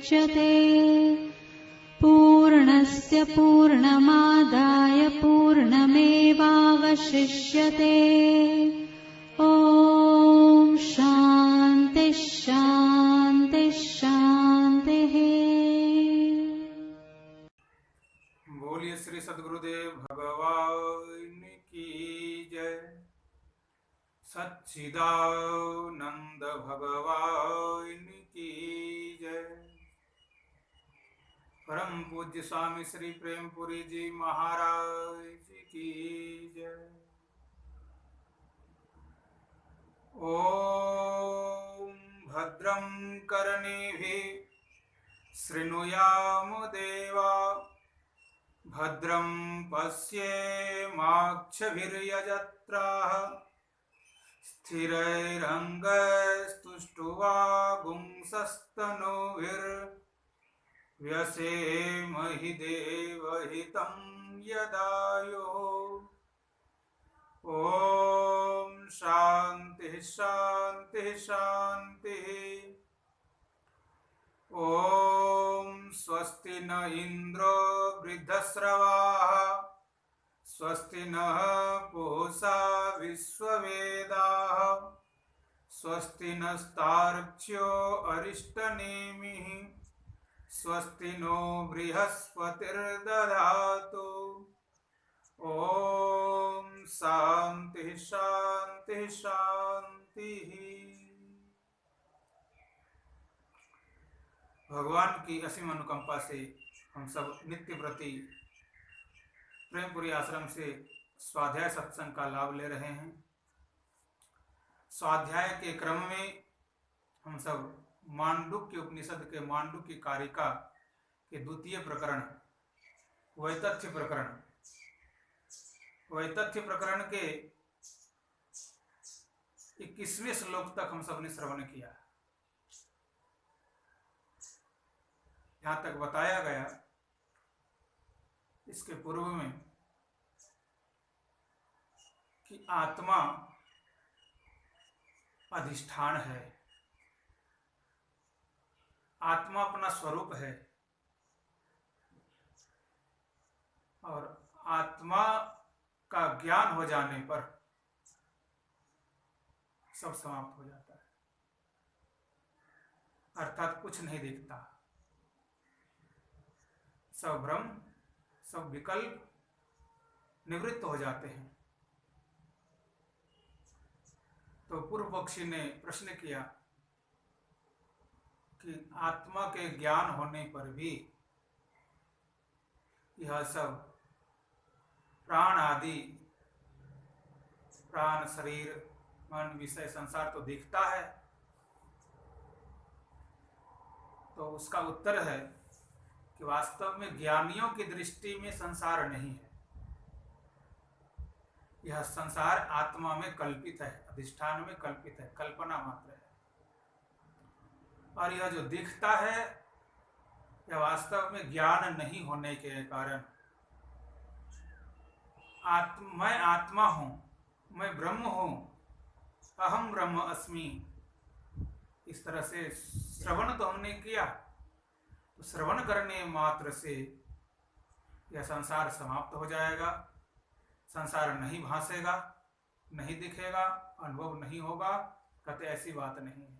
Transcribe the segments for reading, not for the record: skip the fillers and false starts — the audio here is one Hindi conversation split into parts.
मुच्यते पूर्णस्य पूर्णमादाय पूर्णमेवावशिष्यते। ॐ शान्ति शान्ति शान्तिः। बोलिए श्री सद्गुरुदेव भगवान की जय। सच्चिदानंद भगवान की जय। परम पूज्य स्वामी श्री प्रेमपुरी जी महाराज की जय। ओम भद्रं कर्णेभिः शृणुयाम देवा भद्रं पश्येमाक्षभिर्यजत्राः स्थिरैरङ्गैस्तुष्ट्वागुंसस्तनूभिर्व्यसेमहि देवहितं यदायुः। ॐ शान्तिः शान्तिः शान्तिः। ॐ स्वस्ति न इंद्रो वृद्धश्रवाः स्वस्ति नः पूषा विश्ववेदाः स्वस्ति नस्तार्क्ष्यो अरिष्टनेमिः स्वस्ति नो बृहस्पतिर्दधातु। ॐ शान्तिः शान्तिः शान्तिः। भगवान की असीम अनुकंपा से हम सब नित्य प्रति प्रेमपुरी आश्रम से स्वाध्याय सत्संग का लाभ ले रहे हैं। स्वाध्याय के क्रम में हम सब मांडुक्य उपनिषद के मांडुक्य कारिका के द्वितीय प्रकरण वैतथ्य प्रकरण के 21वें श्लोक तक हम सब ने श्रवण किया। यहाँ तक बताया गया इसके पूर्व में कि आत्मा अधिष्ठान है, आत्मा अपना स्वरूप है और आत्मा का ज्ञान हो जाने पर सब समाप्त हो जाता है, अर्थात कुछ नहीं दिखता। सब भ्रम सब विकल्प निवृत्त हो जाते हैं। तो पूर्व पक्षी ने प्रश्न किया कि आत्मा के ज्ञान होने पर भी यह सब प्राण आदि प्राण शरीर मन विषय संसार तो दिखता है। तो उसका उत्तर है कि वास्तव में ज्ञानियों की दृष्टि में संसार नहीं है। यह संसार आत्मा में कल्पित है, अधिष्ठान में कल्पित है, कल्पना मात्र है। और यह जो दिखता है यह वास्तव में ज्ञान नहीं होने के कारण मैं आत्मा हूँ, मैं ब्रह्म हूँ, अहम ब्रह्म अस्मि, इस तरह से श्रवण तो हमने किया। तो श्रवण करने मात्र से यह संसार समाप्त हो जाएगा, संसार नहीं भासेगा, नहीं दिखेगा, अनुभव नहीं होगा। कहते ऐसी बात नहीं है।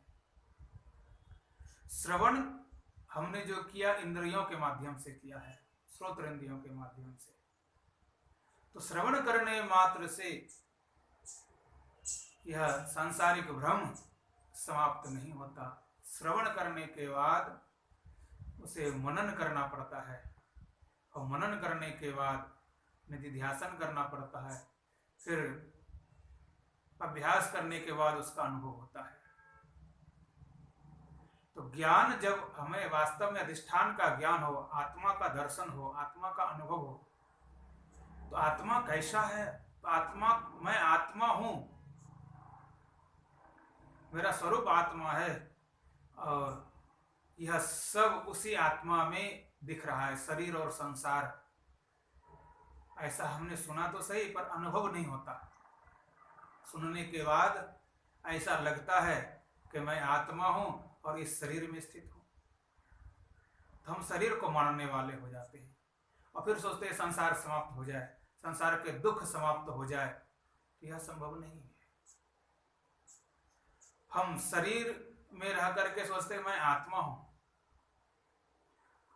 श्रवण हमने जो किया इंद्रियों के माध्यम से किया है, श्रोत्र इंद्रियों के माध्यम से। तो श्रवण करने मात्र से यह सांसारिक भ्रम समाप्त नहीं होता। श्रवण करने के बाद उसे मनन करना पड़ता है और मनन करने के बाद निधिध्यासन करना पड़ता है, फिर अभ्यास करने के बाद उसका अनुभव होता है। तो ज्ञान जब हमें वास्तव में अधिष्ठान का ज्ञान हो, आत्मा का दर्शन हो, आत्मा का अनुभव हो, तो आत्मा कैसा है? तो आत्मा, मैं आत्मा हूं, मेरा स्वरूप आत्मा है और यह सब उसी आत्मा में दिख रहा है, शरीर और संसार। ऐसा हमने सुना तो सही, पर अनुभव नहीं होता। सुनने के बाद ऐसा लगता है कि मैं आत्मा हूं और इस शरीर में स्थित हूं। तो हम शरीर को मानने वाले हो जाते हैं और फिर सोचते हैं संसार समाप्त हो जाए, संसार के दुख समाप्त हो जाए। तो यह संभव नहीं है। हम शरीर में रह करके सोचते हैं मैं आत्मा हूं,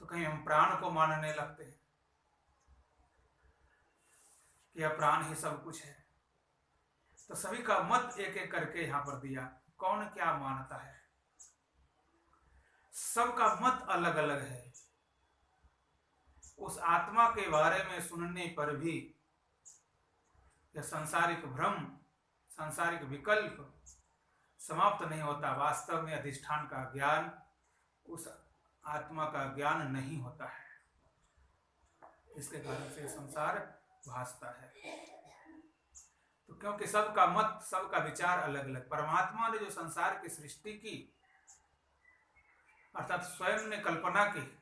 तो कहीं हम प्राण को मानने लगते हैं कि यह प्राण ही सब कुछ है। तो सभी का मत एक एक करके यहां पर दिया, कौन क्या मानता है। सबका मत अलग अलग है। उस आत्मा के बारे में सुनने पर भी यह सांसारिक भ्रम, सांसारिक विकल्प समाप्त नहीं होता। वास्तव में अधिष्ठान का ज्ञान, उस आत्मा का ज्ञान नहीं होता है। इसके कारण से संसार भासता है। तो क्योंकि सबका मत, सबका विचार अलग अलग। परमात्मा ने जो संसार की सृष्टि की, अर्थात स्वयं ने कल्पना की,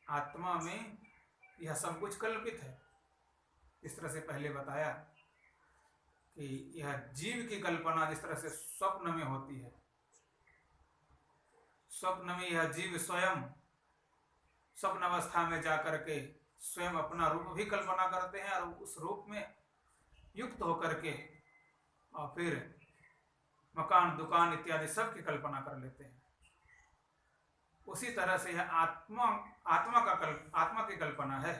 आत्मा में यह सब कुछ कल्पित है। इस तरह से पहले बताया कि यह जीव की कल्पना जिस तरह से स्वप्न में होती है, स्वप्न में यह जीव स्वयं स्वप्न अवस्था में जाकर के स्वयं अपना रूप भी कल्पना करते हैं और उस रूप में युक्त होकर के और फिर मकान, दुकान इत्यादि सब की कल्पना कर लेते हैं। उसी तरह से यह आत्मा की कल्पना है।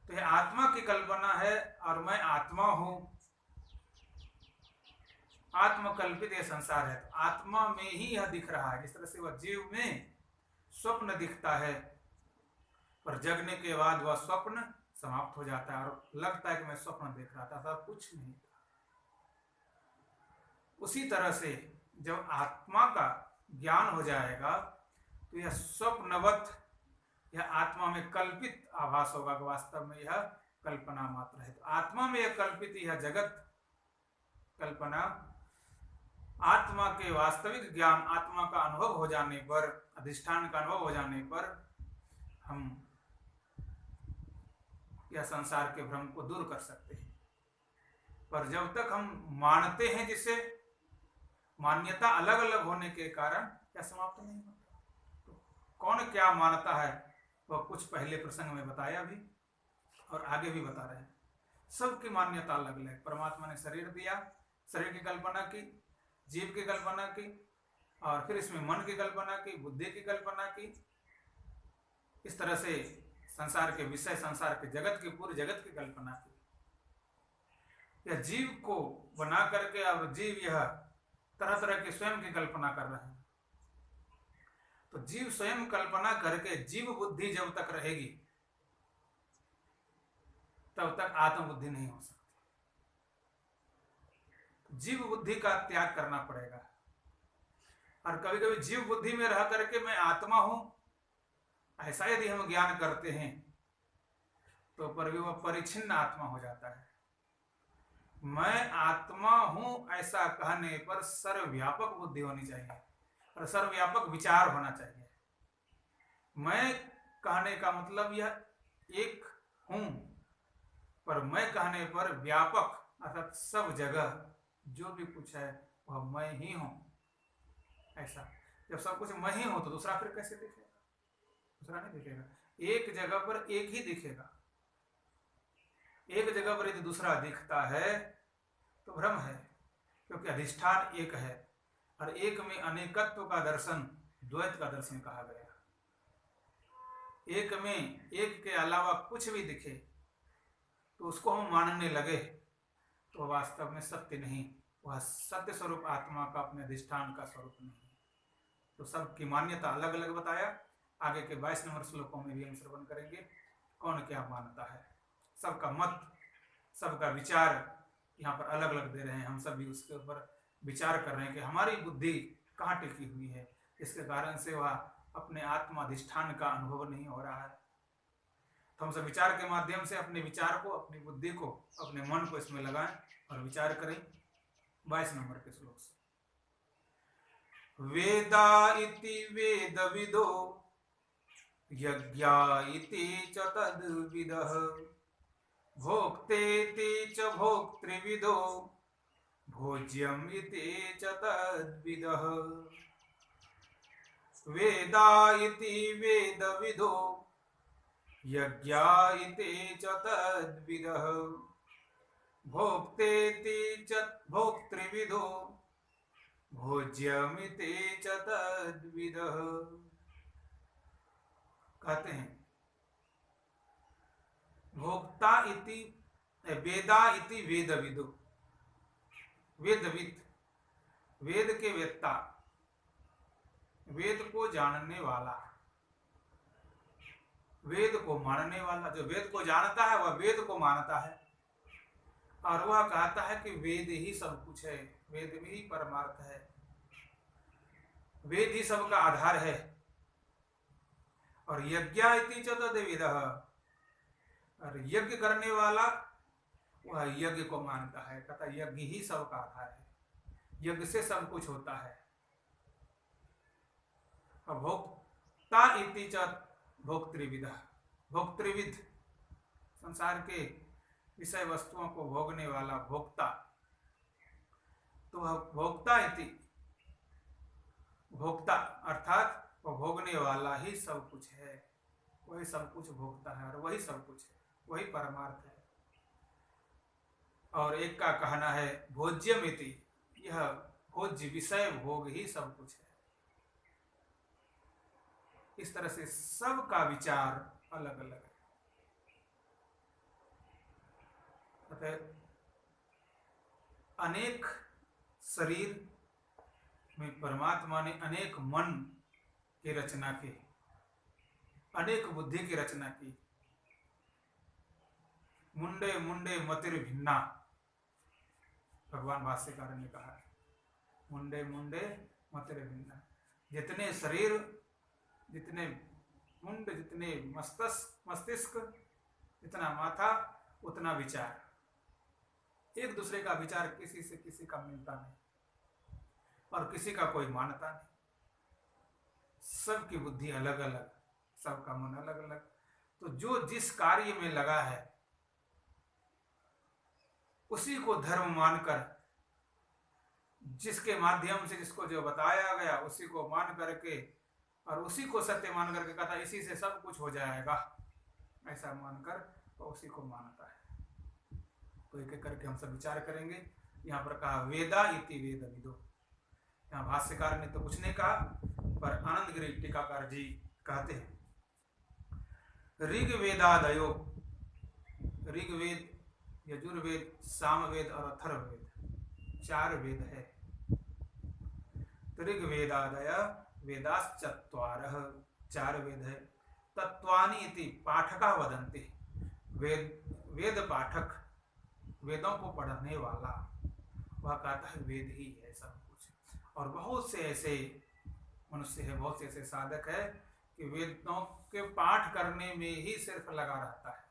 तो यह आत्मा की कल्पना है और मैं आत्मा हूं। आत्मकल्पित यह संसार है। तो आत्मा में ही यह दिख रहा है। जिस तरह से वह जीव में स्वप्न दिखता है, पर जगने के बाद वह स्वप्न समाप्त हो जाता है और लगता है कि मैं स्वप्न देख रहा था, कुछ नहीं था। उसी तरह से जब आत्मा का ज्ञान हो जाएगा तो यह स्वप्नवत, यह आत्मा में कल्पित आभास होगा कि वास्तव में यह कल्पना मात्र है। तो आत्मा में यह कल्पित, यह जगत कल्पना, आत्मा के वास्तविक ज्ञान, आत्मा का अनुभव हो जाने पर, अधिष्ठान का अनुभव हो जाने पर हम यह संसार के भ्रम को दूर कर सकते हैं। पर जब तक हम मानते हैं, जिसे मान्यता अलग अलग होने के कारण यह समाप्त नहीं होता। तो कौन क्या मानता है वह कुछ पहले प्रसंग में बताया भी और आगे भी बता रहे हैं। सबकी मान्यता अलग अलग। परमात्मा ने शरीर दिया, शरीर की कल्पना की, जीव की कल्पना की और फिर इसमें मन की कल्पना की, बुद्धि की कल्पना की। इस तरह से संसार के विषय, संसार के जगत की, पूरी जगत की कल्पना की। यह जीव को बना करके अब जीव यह तरह तरह की स्वयं की कल्पना कर रहे हैं। तो जीव स्वयं कल्पना करके जीव बुद्धि जब तक रहेगी तब तक आत्मबुद्धि नहीं हो सकती। जीव बुद्धि का त्याग करना पड़ेगा। और कभी कभी जीव बुद्धि में रह करके मैं आत्मा हूं, ऐसा यदि हम ज्ञान करते हैं तो पर भी वह परिच्छिन्न आत्मा हो जाता है। मैं आत्मा हूं ऐसा कहने पर सर्वव्यापक बुद्धि होनी चाहिए और सर्वव्यापक विचार होना चाहिए। मैं कहने का मतलब यह एक हूं, पर मैं कहने पर व्यापक, अर्थात सब जगह जो भी कुछ है वह मैं ही हूं। ऐसा जब सब कुछ मैं ही हूं तो दूसरा फिर कैसे दिखेगा? दूसरा नहीं दिखेगा। एक जगह पर एक ही दिखेगा। एक जगह पर यदि दूसरा दिखता है तो भ्रम है, क्योंकि अधिष्ठान एक है और एक में अनेकत्व का दर्शन, द्वैत का दर्शन कहा गया। एक में एक के अलावा कुछ भी दिखे तो उसको हम मानने लगे तो वास्तव में सत्य नहीं, वह सत्य स्वरूप आत्मा का, अपने अधिष्ठान का स्वरूप नहीं। तो सबकी मान्यता अलग अलग बताया। आगे के 22 नंबर श्लोकों में भी हम श्रवण करेंगे कौन क्या मानता है। सबका मत, सबका विचार यहाँ पर अलग अलग दे रहे हैं। हम सब भी उसके ऊपर विचार कर रहे हैं कि हमारी बुद्धि कहाँ टिकी हुई है, इसके कारण से वह अपने आत्माधिष्ठान का अनुभव नहीं हो रहा है। तो हम सब विचार के माध्यम से अपने विचार को, अपनी बुद्धि को, अपने मन को इसमें लगाएं और विचार करें। 22 नंबर के श्लोक से, वेदा इति वेदविदो यज्ञा इति च तद्विदः भोक्तेति च भोक्तृविदो भोज्यम इति च तद्विदः। वेदा इति वेदविदो यज्ञा इति च तद्विदः भोक्तेति च भोक्तृविदो भोज्यमिति च तद्विदः। कहते हैं भोक्ता इति वेदा इति वेदविदो, वेदविद वेद के वेत्ता, वेद को जानने वाला, वेद को मानने वाला। जो वेद को जानता है वह वेद को मानता है और वह कहता है कि वेद ही सब कुछ है, वेद में ही परमार्थ है, वेद ही सबका आधार है। और यज्ञा इति च तद्विदः, और यज्ञ करने वाला वह यज्ञ को मानता है, कहता है यज्ञ ही सबका आधार है, यज्ञ से सब कुछ होता है। और भोक्ता इति च भोक्तृविदः, भोक्तृविद संसार के विषय वस्तुओं को भोगने वाला भोक्ता। तो वह भोक्ता इति, भोक्ता अर्थात वह भोगने वाला ही सब कुछ है, वही सब कुछ भोगता है और वही सब कुछ है, वही परमार्थ है। और एक का कहना है भोज्यम इति, यह भोज्य विषय भोग ही सब कुछ है। इस तरह से सबका विचार अलग अलग है। अनेक शरीर में परमात्मा ने अनेक मन की रचना की, अनेक बुद्धि की रचना की। मुंडे मुंडे मतिर भिन्ना, भगवान भाष्यकार ने कहा है, मुंडे मुंडे मतिर भिन्ना। जितने शरीर, जितने मुंड, जितने मस्तिष्क, जितना माथा उतना विचार। एक दूसरे का विचार किसी से किसी का मिलता नहीं और किसी का कोई मानता नहीं। सबकी बुद्धि अलग अलग, सबका मन अलग अलग। तो जो जिस कार्य में लगा है उसी को धर्म मानकर, जिसके माध्यम से जिसको जो बताया गया उसी को मान करके और उसी को सत्य मान करके कहता इसी से सब कुछ हो जाएगा, ऐसा मानकर तो उसी को मानता है। तो एक एक करके हम सब विचार करेंगे। यहाँ पर कहा वेदा इति वेदविदो, यहाँ भाष्यकार ने तो कुछ नहीं कहा, पर आनंद गिरी टीकाकार जी कहते हैं ऋग्वेदादयो, ऋग्वेद, यजुर्वेद, सामवेद और अथर्ववेद 4 वेद है। तो ऋग्वेदादय वेदाश्चत्वारः, 4 वेद है। तत्वानि इति पाठका वदन्ति, वेद पाठक, वेदों को पढ़ने वाला, वह कहता है वेद ही है सब कुछ। और बहुत से ऐसे मनुष्य है, बहुत से ऐसे साधक है कि वेदों के पाठ करने में ही सिर्फ लगा रहता है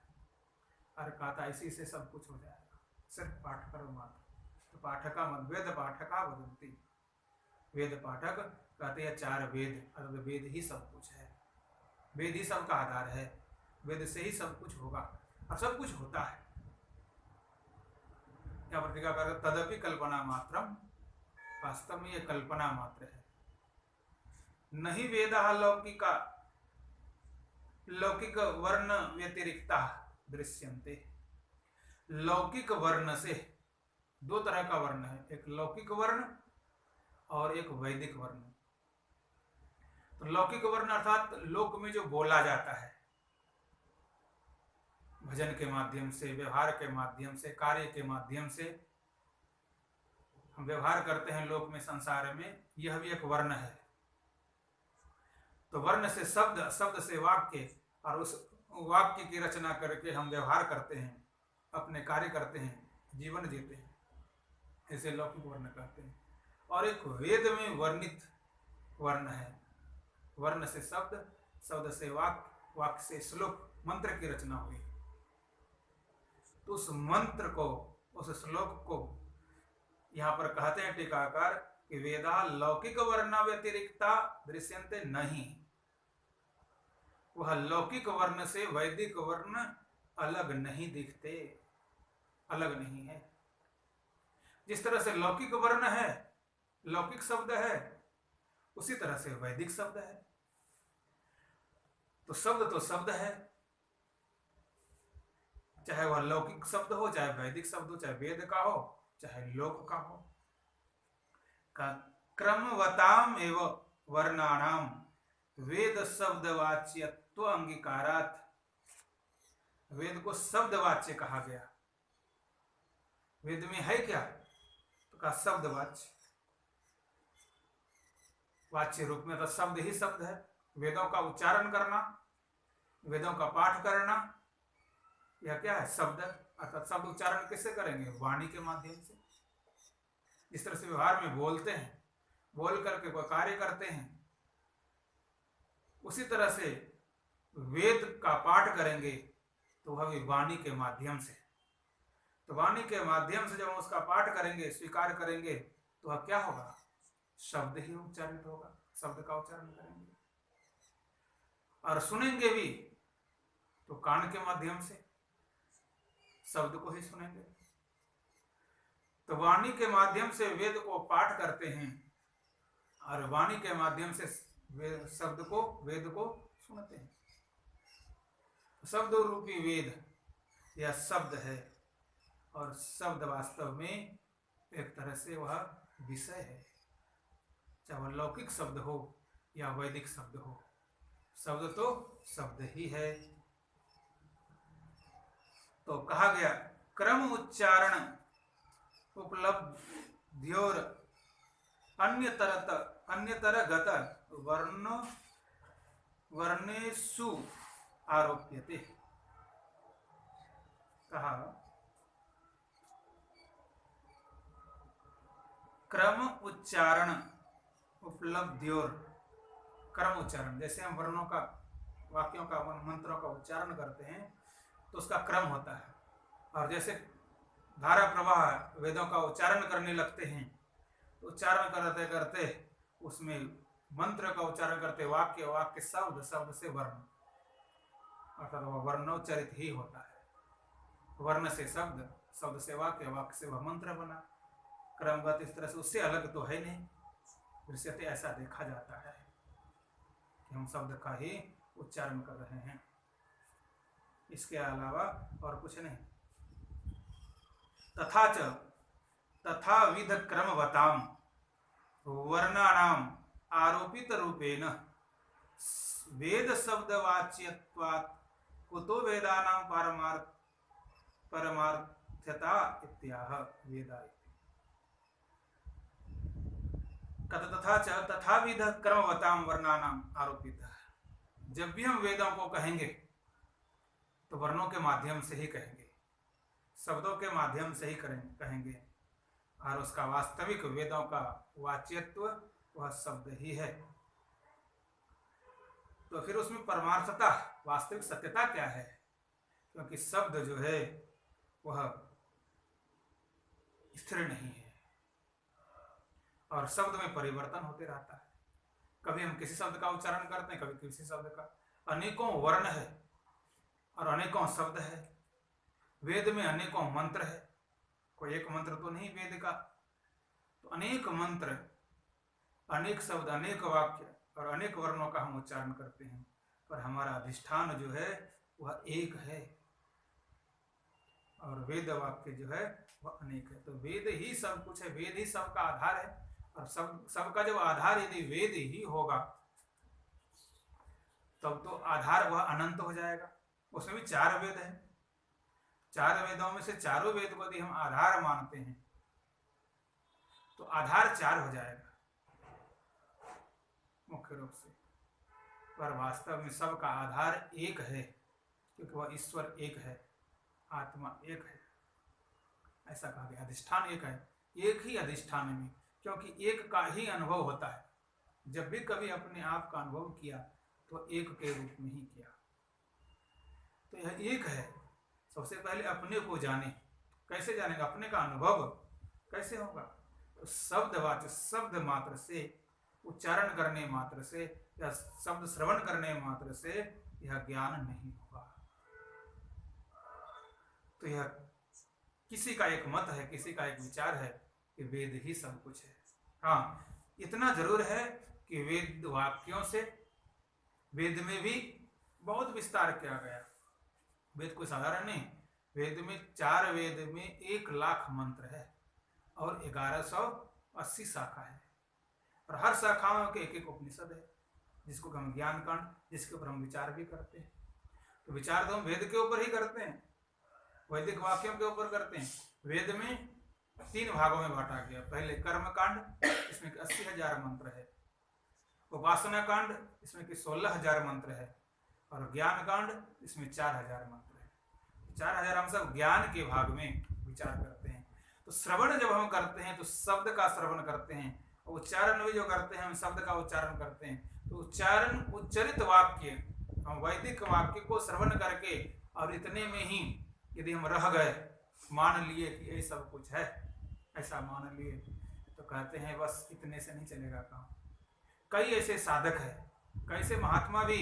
और कहता है इसी से सब कुछ हो जाएगा, सिर्फ पाठ करो मात्र। तो पाठका मत, वेद पाठका वदन्ति, वेद पाठक कहते हैं 4 वेद, और वेद ही सब कुछ है, वेद ही सबका आधार है, वेद से ही सब कुछ होगा और सब कुछ होता है। यहाँ पर टीका कर तदपि कल्पना मात्रम, वास्तव में यह कल्पना मात्र है। नहीं वेदा लौकिका, लौकिक वर्ण व्यतिरिक्ता दृश्यन्ते। लौकिक वर्ण से 2 तरह का वर्ण है, एक लौकिक वर्ण और एक वैदिक वर्ण। तो लौकिक वर्ण अर्थात लोक में जो बोला जाता है, भजन के माध्यम से, व्यवहार के माध्यम से, कार्य के माध्यम से हम व्यवहार करते हैं लोक में, संसार में, यह भी एक वर्ण है। तो वर्ण से शब्द, शब्द से वाक्य, और उस वाक्य की रचना करके हम व्यवहार करते हैं, अपने कार्य करते हैं, जीवन जीते हैं, इसे लौकिक वर्ण कहते हैं। और एक वेद में वर्णित वर्ण है, वर्ण से शब्द, शब्द से वाक्य, वाक्य से श्लोक, मंत्र की रचना हुई। तो उस मंत्र को, उस श्लोक को यहाँ पर कहते हैं टीकाकार कि वेदा लौकिक वर्ण व्यतिरिक्ता दृश्यन्ते नहीं। वह लौकिक वर्ण से वैदिक वर्ण अलग नहीं दिखते, अलग नहीं है। जिस तरह से लौकिक वर्ण है, लौकिक शब्द है, उसी तरह से वैदिक शब्द है। तो शब्द है, चाहे वह लौकिक शब्द हो, चाहे वैदिक शब्द हो, चाहे वेद का हो, चाहे लोक का हो। क्रमवताम एवं वर्णानाम वेद शब्द वाच्यत्व अंगीकारात्, वेद को शब्द वाच्य कहा गया। वेद में है क्या? तो कहा शब्द वाच्य, वाच्य रूप में। तो शब्द ही शब्द है। वेदों का उच्चारण करना, वेदों का पाठ करना, यह क्या है? शब्द। अर्थात शब्द उच्चारण कैसे करेंगे? वाणी के माध्यम से। जिस तरह से व्यवहार में बोलते हैं, बोल करके कोई कार्य करते हैं, उसी तरह से वेद का पाठ करेंगे तो वह भी वाणी के माध्यम से। तो वाणी के माध्यम से जब हम उसका पाठ करेंगे, स्वीकार करेंगे, तो वह क्या होगा? शब्द ही उच्चारित होगा, शब्द का उच्चारण करेंगे। और सुनेंगे भी तो कान के माध्यम से शब्द को ही सुनेंगे। तो वाणी के माध्यम से वेद को पाठ करते हैं और वाणी के माध्यम से शब्द को, वेद को सुनते हैं। शब्द रूपी वेद यह शब्द है, और शब्द वास्तव में एक तरह से वह विषय है। चाहे वह लौकिक शब्द हो या वैदिक शब्द हो, शब्द तो शब्द ही है। तो कहा गया क्रम उच्चारण उपलब्ध्योर अन्यतरगत वर्णेषु आरोप्यते। कहा क्रम उच्चारण उपलब्ध्योर, क्रम उच्चारण, जैसे हम वर्णों का, वाक्यों का, मंत्रों का उच्चारण करते हैं तो उसका क्रम होता है। और जैसे धारा प्रवाह वेदों का उच्चारण करने लगते हैं, तो उच्चारण करते करते उसमें मंत्र का उच्चारण करते, वाक्य, वाक्य शब्द, शब्द से वर्ण, अर्थात वह वर्णोच्चरित ही होता है। वर्ण से शब्द, शब्द से वाक्य, वाक्य से वह मंत्र बना। क्रमगत इस तरह से, उससे अलग तो है नहीं। दृश्यते ऐसा देखा जाता है कि हम शब्द का ही उच्चारण कर रहे हैं, इसके अलावा और कुछ नहीं। तथाविध क्रमवताम वर्णानाम आरोपित रूपेण वेद शब्द वाच्यत्वात् कुतो वेदानां परमार्थता इत्याह वेदा। तथाविध क्रमवताम वर्णानाम आरोपित, जब भी हम वेदों को कहेंगे तो वर्णों के माध्यम से ही कहेंगे, शब्दों के माध्यम से ही कहेंगे, और उसका वास्तविक वेदों का वाच्यत्व वह शब्द ही है। तो फिर उसमें परमार्थता, वास्तविक सत्यता क्या है? क्योंकि शब्द जो है वह स्थिर नहीं है, और शब्द में परिवर्तन होते रहता है। कभी हम किसी शब्द का उच्चारण करते हैं, कभी किसी शब्द का। अनेकों वर्ण है और अनेकों शब्द है। वेद में अनेकों मंत्र है, कोई एक मंत्र तो नहीं वेद का। तो अनेक मंत्र, अनेक शब्द, अनेक वाक्य और अनेक वर्णों का हम उच्चारण करते हैं, पर हमारा अधिष्ठान जो है वह एक है, और वेद वाक्य जो है वह अनेक है। तो वेद ही सब कुछ है, वेद ही सबका आधार है, और सबका जब आधार यदि वेद ही होगा तब तो आधार वह अनंत हो जाएगा। उसमें भी 4 वेद हैं, 4 वेदों में से चारों वेद को यदि हम आधार मानते हैं तो आधार 4 हो जाएगा मुख्य रूप से। पर वास्तव में सबका आधार एक है, क्योंकि वह ईश्वर एक है, आत्मा एक है। ऐसा कहा गया, अधिष्ठान एक है, एक ही अधिष्ठान में, क्योंकि एक का ही अनुभव होता है। जब भी कभी अपने आप का अनुभव किया तो एक के रूप में ही किया। तो यह एक है। सबसे पहले अपने को जाने। कैसे जानेगा? अपने का अनुभव कैसे होगा? तो शब्दवाचक, शब्द मात्र से, उच्चारण करने मात्र से या शब्द श्रवण करने मात्र से यह ज्ञान नहीं होगा। तो यह किसी का एक मत है, किसी का एक विचार है कि वेद ही सब कुछ है। हाँ, इतना जरूर है कि वेद वाक्यों से, वेद में भी बहुत विस्तार किया गया। वेद कोई साधारण नहीं, वेद में 4 वेद में 1,00,000 मंत्र है और 1180 शाखा है, और हर शाखाओं के एक एक उपनिषद है, जिसको हम ज्ञान कांड, जिसके ऊपर हम विचार भी करते हैं। तो विचार तो हम वेद के ऊपर ही करते हैं, वैदिक वाक्यों के ऊपर करते हैं। वेद में 3 भागों में बांटा गया। पहले कर्म कांड, इसमें 80,000 मंत्र है। उपासना कांड, इसमें 16,000 मंत्र है। और ज्ञान कांड, इसमें 4,000 मंत्र है। 4,000 हम सब ज्ञान के भाग में विचार करते हैं। तो श्रवण जब हम करते हैं तो शब्द का श्रवण करते हैं, और उच्चारण भी जो करते हैं हम शब्द का उच्चारण करते हैं। तो उच्चारण, उच्चरित वाक्य, हम वैदिक वाक्य को श्रवण करके और इतने में ही यदि हम रह गए, मान लिए कि ये सब कुछ है, ऐसा मान लिए, तो कहते हैं बस इतने से नहीं चलेगा काम। कई ऐसे साधक है, कैसे महात्मा भी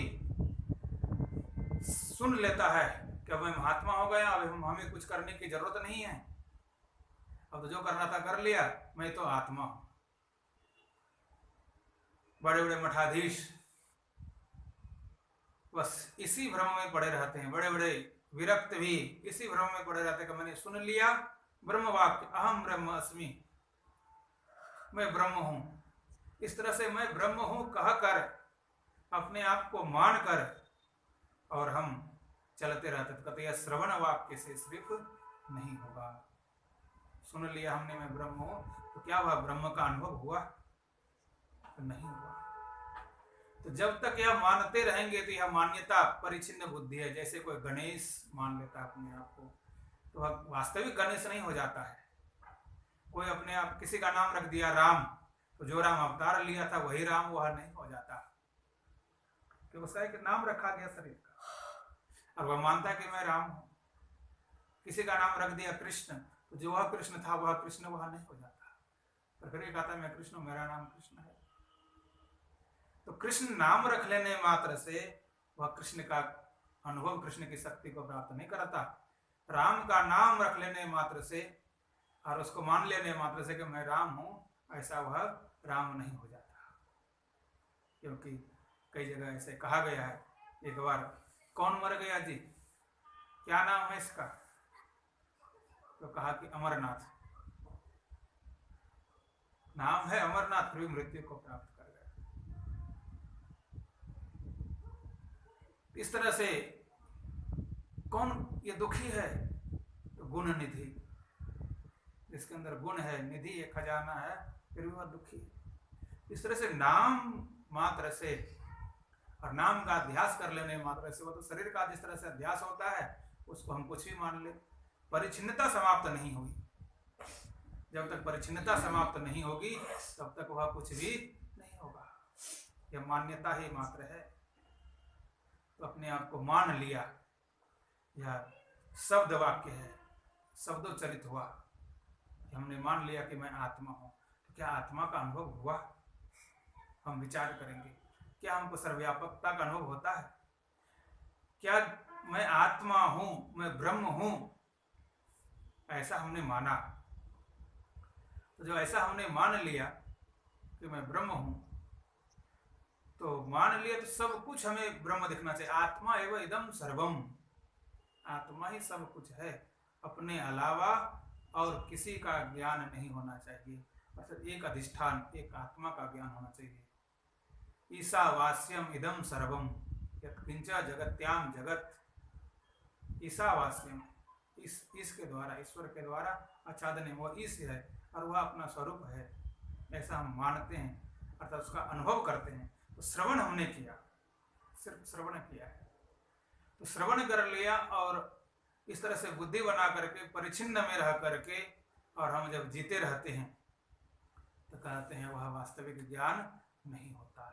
सुन लेता है कि अब मैं महात्मा हो गया, अब हमें कुछ करने की जरूरत नहीं है, अब तो जो करना था कर लिया, मैं तो आत्मा हूं। बड़े बड़े मठाधीश बस इसी भ्रम में पड़े रहते हैं, बड़े बड़े विरक्त भी इसी भ्रम में पड़े रहते हैं कि मैंने सुन लिया ब्रह्म वाक्य, अहम ब्रह्म अस्मि, मैं ब्रह्म हूं। इस तरह से मैं ब्रह्म हूं कहकर, अपने आप को मानकर, और हम चलते रहते। तो कहते हैं श्रवण वाक्य से सिर्फ नहीं होगा। सुन लिया हमने मैं ब्रह्म हूं, तो क्या हुआ? ब्रह्म का अनुभव हुआ? तो नहीं हुआ। तो जब तक यह मानते रहेंगे तो यह मान्यता परिचिन्न बुद्धि है। जैसे कोई गणेश मान लेता है अपने आप को, तो वह वास्तविक गणेश नहीं हो जाता है। कोई अपने आप किसी का नाम रख दिया राम, तो जो राम अवतार लिया था वही राम, वह नहीं हो जाता, क्योंकि उसका एक नाम रखा गया शरीर का, और वह मानता है कि मैं राम हूं। किसी का नाम रख दिया कृष्ण, तो जो वह कृष्ण था वह कृष्ण वह नहीं हो जाता, पर फिर कहता है मैं कृष्ण, मेरा नाम कृष्ण है। तो कृष्ण नाम रख लेने मात्र से वह कृष्ण का अनुभव, कृष्ण की शक्ति को प्राप्त नहीं करता। राम का नाम रख लेने मात्र से और उसको मान लेने मात्र से कि मैं राम हूं, ऐसा वह राम नहीं हो जाता। क्योंकि कई जगह ऐसे कहा गया है। एक बार कौन मर गया जी, क्या नाम है इसका? तो कहा कि अमरनाथ। नाम है अमरनाथ, फिर भी मृत्यु को प्राप्त कर गया। इस तरह से कौन ये दुखी है? तो गुण निधि, जिसके अंदर गुण है, निधि एक खजाना है, फिर भी वह दुखी है। इस तरह से नाम मात्र से और नाम का अध्यास कर लेने मात्र से, वो तो शरीर का जिस तरह से अध्यास होता है उसको हम कुछ भी मान ले, परिच्छिन्नता समाप्त नहीं हुई। जब तक परिच्छिन्नता समाप्त नहीं होगी तब तक वह कुछ भी नहीं होगा। यह मान्यता ही मात्र है। तो अपने आप को मान लिया, यह शब्द वाक्य है, शब्दोच्चरित हुआ। हमने मान लिया कि मैं आत्मा हूं। तो क्या आत्मा का अनुभव हुआ? हम विचार करेंगे, क्या हमको सर्वव्यापकता का अनुभव होता है? क्या मैं आत्मा हूं, मैं ब्रह्म हूं, ऐसा हमने माना? तो जो ऐसा हमने मान लिया कि मैं ब्रह्म हूं, तो मान लिया तो सब कुछ हमें ब्रह्म दिखना चाहिए। आत्मा एवं इदम सर्वम, आत्मा ही सब कुछ है, अपने अलावा और किसी का ज्ञान नहीं होना चाहिए। अर्थात एक अधिष्ठान, एक आत्मा का ज्ञान होना चाहिए। ईशावास्यम इदम सर्वम यत्किंच जगत्याम जगत। ईशावास्यम, ईश के द्वारा, ईश्वर के द्वारा आच्छादन है, वो ईश है और वह अपना स्वरूप है, ऐसा हम मानते हैं, अर्थात उसका अनुभव करते हैं। तो श्रवण हमने किया, सिर्फ श्रवण किया है, तो श्रवण कर लिया और इस तरह से बुद्धि बना करके परिच्छिन्न में रह करके और हम जब जीते रहते हैं तो कहते हैं वह वास्तविक ज्ञान नहीं होता।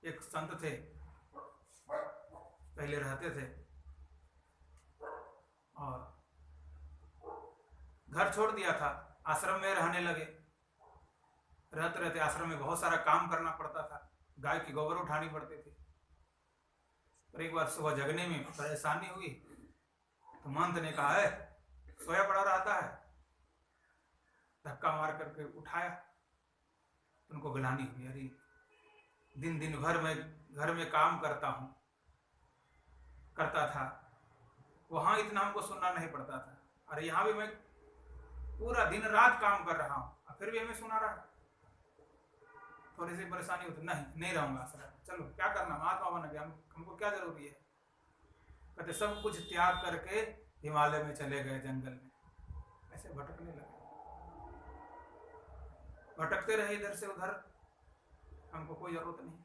एक संत थे, पहले रहते थे और घर छोड़ दिया था, आश्रम में रहने लगे। रहते रहते आश्रम में बहुत सारा काम करना पड़ता था, गाय की गोबर उठानी पड़ती थी। और एक बार सुबह जगने में परेशानी हुई तो महंत ने कहा है सोया पड़ा रहता है, धक्का मार करके उठाया, उनको गिलानी हुई, अरे दिन दिन भर मैं घर में काम करता था, वहां इतना हमको सुनना नहीं पड़ता था। और यहाँ भी मैं पूरा दिन रात काम कर रहा हूँ और फिर भी हमें सुना रहा। थोड़ी सी परेशानी होती, नहीं रहूंगा सर, चलो क्या करना, महात्मा बन गया, हमको क्या जरूरी है। कहते सब कुछ त्याग करके हिमालय में चले गए, जंगल में ऐसे भटकने लगे, भटकते रहे इधर से उधर, हमको कोई जरूरत नहीं,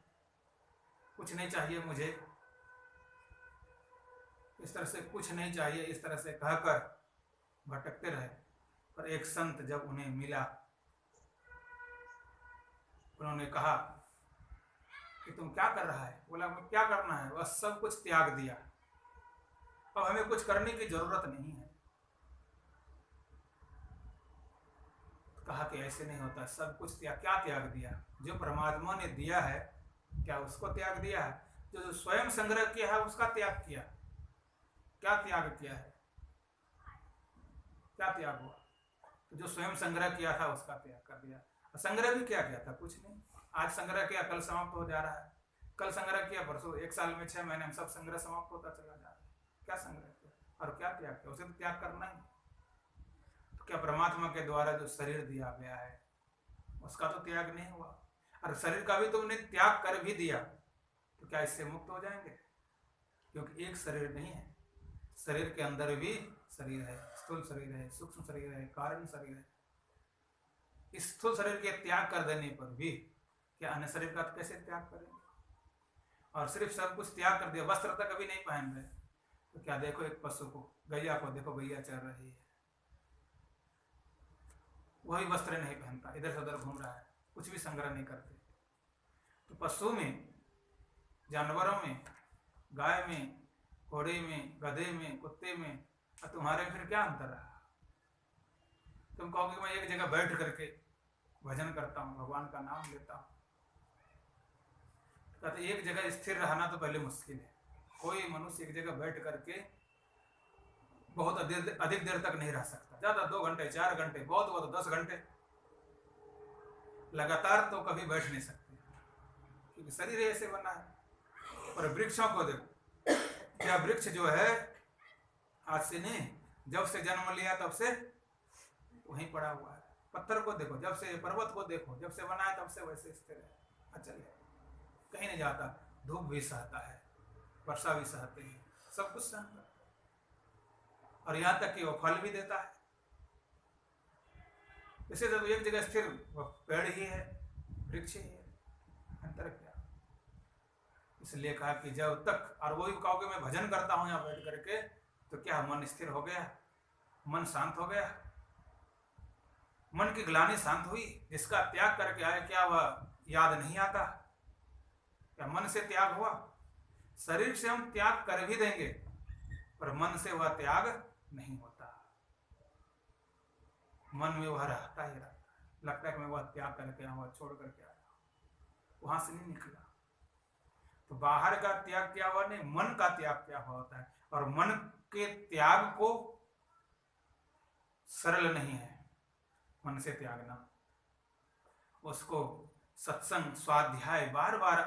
कुछ नहीं चाहिए मुझे, इस तरह से कुछ नहीं चाहिए, इस तरह से कहकर भटकते रहे। पर एक संत जब उन्हें मिला, उन्होंने कहा कि तुम क्या कर रहा है? बोला मैं क्या करना है, बस सब कुछ त्याग दिया, अब हमें कुछ करने की जरूरत नहीं है। कहा कि ऐसे नहीं होता, सब कुछ क्या त्याग दिया? जो परमात्मा ने दिया है क्या उसको त्याग दिया है? जो स्वयं संग्रह किया है उसका त्याग किया। क्या त्याग किया है? क्या त्याग हुआ? तो जो स्वयं संग्रह किया था उसका त्याग कर दिया। संग्रह भी क्या किया था? कुछ नहीं। आज संग्रह किया, कल समाप्त हो जा रहा है, कल संग्रह किया, परसों, 1 साल में 6 महीने में सब संग्रह समाप्त होता चला जा रहा है। क्या संग्रह किया और क्या त्याग किया? उसे तो त्याग करना ही। तो क्या परमात्मा के द्वारा जो शरीर दिया गया है उसका तो त्याग नहीं हुआ? और शरीर का भी तुमने त्याग कर भी दिया तो क्या इससे मुक्त हो जाएंगे? क्योंकि एक शरीर नहीं है, शरीर के अंदर भी शरीर है, स्थूल शरीर है, सूक्ष्म शरीर है, कारण शरीर है। इस स्थूल शरीर के त्याग कर देने पर भी क्या अन्य शरीर का कैसे त्याग करेंगे? और सिर्फ सब कुछ त्याग कर दिया, वस्त्र तक कभी नहीं पहन रहे, तो क्या देखो एक पशु को, गैया को देखो, गैया चल रही है, वही वस्त्र नहीं पहनता, इधर से उधर घूम रहा है, कुछ भी संग्रह नहीं करते। तो पशु में, जानवरों में, गाय में, घोड़े में, गधे में, कुत्ते में, और तुम्हारे में फिर क्या अंतर रहा? तुम कहोगे मैं एक जगह बैठ करके भजन करता हूँ, भगवान का नाम लेता हूँ। कहते एक जगह स्थिर रहना तो पहले मुश्किल है। कोई मनुष्य एक जगह बैठ करके बहुत अधिक देर तक नहीं रह सकता, ज्यादा 2 घंटे 4 घंटे, बहुत हुआ तो 10 घंटे, लगातार तो कभी बैठ नहीं सकते, क्योंकि शरीर ऐसे बना है। और वृक्षों को देखो, क्या वृक्ष जो है आज से नहीं, जब से जन्म लिया तब से वहीं पड़ा हुआ है। पत्थर को देखो, जब से, पर्वत को देखो, जब से बना है तब से वैसे स्थिर है, अचल है, कहीं नहीं जाता। धूप भी सहता है, वर्षा भी सहते हैं, सब कुछ सहता है, और यहाँ तक कि वो फल भी देता है। इसे जब एक जगह स्थिर, वो पेड़ ही है, वृक्ष ही है, अंतर क्या? इसलिए कहा कि जब तक, और वही कहोगे मैं भजन करता हूँ यहाँ बैठ करके, तो क्या मन स्थिर हो गया, मन शांत हो गया, मन की ग्लानि शांत हुई? जिसका त्याग करके आए क्या वह याद नहीं आता? क्या मन से त्याग हुआ? शरीर से हम त्याग कर भी देंगे पर मन से वह त्याग नहीं होता, मन में वह रहता ही रहता है। लगता है कि मैं वह त्याग करके आया, वह छोड़ करके आया, वहां से नहीं निकला। तो बाहर का त्याग क्या हुआ नहीं, मन का त्याग क्या हुआ होता है। और मन के त्याग को सरल नहीं है मन से त्यागना, उसको सत्संग, स्वाध्याय बार बार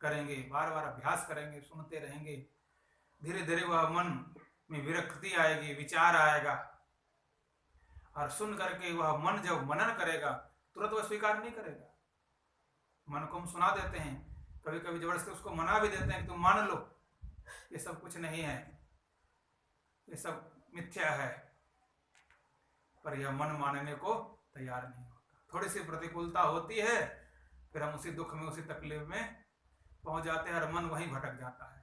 करेंगे, बार बार अभ्यास करेंगे, सुनते रहेंगे, धीरे धीरे वह मन में विरक्ति आएगी, विचार आएगा, और सुन करके वह मन जब मनन करेगा तुरंत वह स्वीकार नहीं करेगा। मन को हम सुना देते हैं, कभी कभी जबरदस्ती उसको मना भी देते हैं कि तुम मान लो ये सब कुछ नहीं है, ये सब मिथ्या है, पर यह मन मानने को तैयार नहीं होता। थोड़ी सी प्रतिकूलता होती है, फिर हम उसी दुख में, उसी तकलीफ में पहुंच जाते हैं, और मन वहीं भटक जाता है।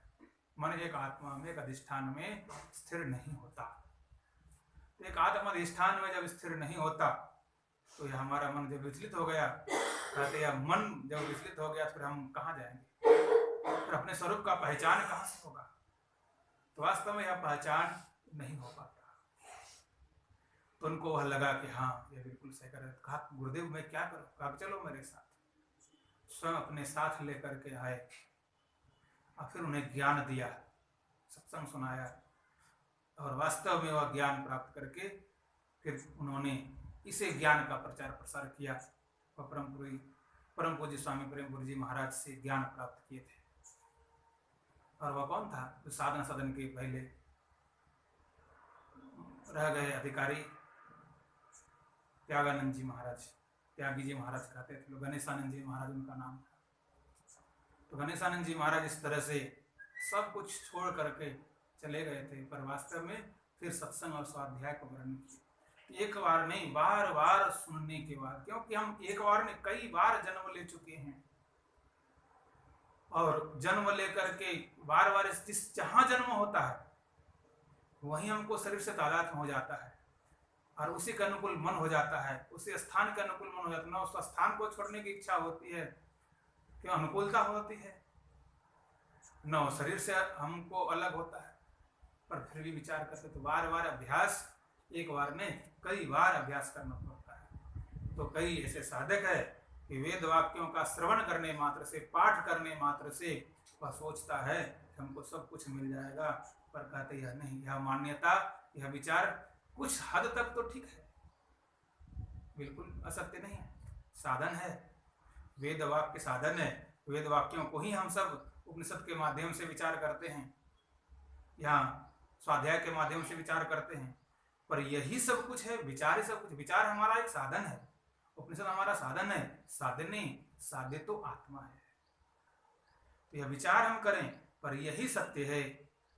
मन एक आत्मा में, एक अधिष्ठान में स्थिर नहीं होता। तो एक आत्मा अधिष्ठान में जब स्थिर नहीं होता तो यह हमारा मन जब विचलित हो गया, कहते हैं मन जब विचलित हो गया फिर हम कहाँ जाएंगे, फिर अपने स्वरूप का पहचान कहाँ से होगा? तो वास्तव में यह पहचान नहीं हो पाता। तो उनको वह लगा कि हाँ ये बिल्कुल सही कर रहे। कहा गुरुदेव मैं क्या करूँ? कहा चलो मेरे साथ। स्वयं अपने साथ लेकर के आए और फिर उन्हें ज्ञान दिया, सत्संग सुनाया, और वास्तव में वह ज्ञान प्राप्त करके फिर उन्होंने इसे ज्ञान का प्रचार प्रसार किया। वह परमपुरी परम पूज्य स्वामी प्रेमपुरी जी महाराज से ज्ञान प्राप्त किए थे। और वह कौन था? जो साधना सदन के पहले रह गए अधिकारी त्यागानंद जी महाराज, त्यागी जी महाराज कहते थे लोग, गणेशानंद जी महाराज उनका नाम था। तो गणेशानंद जी महाराज इस तरह से सब कुछ छोड़ करके चले गए थे, पर वास्तव में फिर सत्संग और स्वाध्याय को वर्णन किया। एक बार नहीं, बार बार सुनने के बाद, क्योंकि हम एक बार नहीं कई बार जन्म ले चुके हैं, और जन्म लेकर के बार बार जिस जहां जन्म होता है वहीं हमको शरीर से तादाद हो जाता है, और उसी के अनुकूल मन हो जाता है, उसी स्थान के अनुकूल मन हो जाता है। ना उस स्थान को छोड़ने की इच्छा होती है, क्यों अनुकूलता होती है, न शरीर से हमको अलग होता है, पर फिर भी विचार करते तो बार बार अभ्यास, एक बार नहीं कई बार अभ्यास करना पड़ता है। तो कई ऐसे साधक है कि वेद वाक्यों का श्रवण करने मात्र से, पाठ करने मात्र से वह सोचता है कि हमको सब कुछ मिल जाएगा, पर कहते यह नहीं, यह मान्यता, यह विचार कुछ हद तक तो ठीक है, बिल्कुल असत्य नहीं है, साधन है, वेद वाक्य साधन है। वेद वाक्यों को ही हम सब उपनिषद के माध्यम से विचार करते हैं, यहाँ स्वाध्याय के माध्यम से विचार करते हैं, पर यही सब कुछ है, विचार ही सब कुछ। विचार हमारा एक साधन है, उपनिषद हमारा साधन है, साधन नहीं, साध्य तो आत्मा है। तो यह विचार हम करें, पर यही सत्य है,